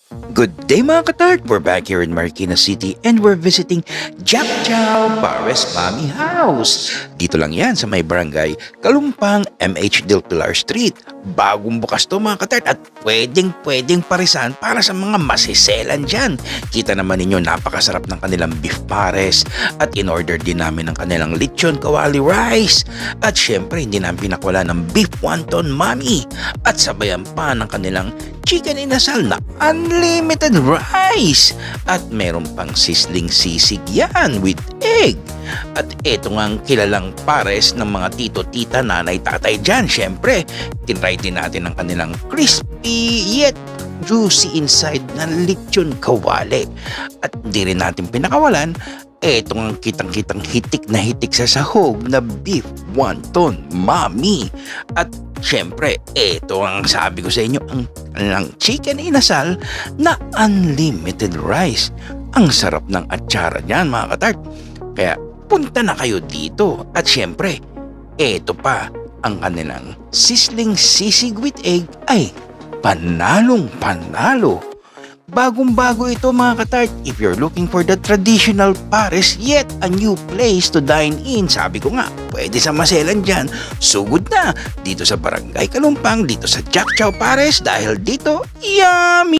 Good day mga katart! We're back here in Marikina City and we're visiting Jack Chow Pares Mami House. Dito lang yan sa may barangay Kalumpang, MH Del Pilar Street. Bagong bukas to mga katart at pwedeng parisan para sa mga masiselan dyan. Kita naman ninyo napakasarap ng kanilang beef pares at in-order din namin ng kanilang lechon kawali rice. At syempre hindi namin pinakwala ng beef wonton mami at sabayan pa ng kanilang chicken inasal na unlimited rice. At meron pang sizzling sisig yan with egg. At eto nga ang kilalang pares ng mga tito, tita, nanay, tatay dyan. Syempre, tinry din natin ang kanilang crispy yet juicy inside na lechon kawali. At hindi rin natin pinakawalan etong ang kitang-kitang hitik na hitik sa sahog na beef wonton mami. At syempre, eto ang sabi ko sa inyo, ang chicken inasal na unlimited rice. Ang sarap ng atsara niyan mga katart. Kaya punta na kayo dito. At syempre, eto pa ang kanilang sizzling sisig with egg ay panalong panalo. Bagong-bago ito mga katart. If you're looking for the traditional pares yet a new place to dine in, sabi ko nga, pwede sa maselan dyan. Sugod na dito sa Barangay Kalumpang, dito sa Jack Chow Pares dahil dito, yummy!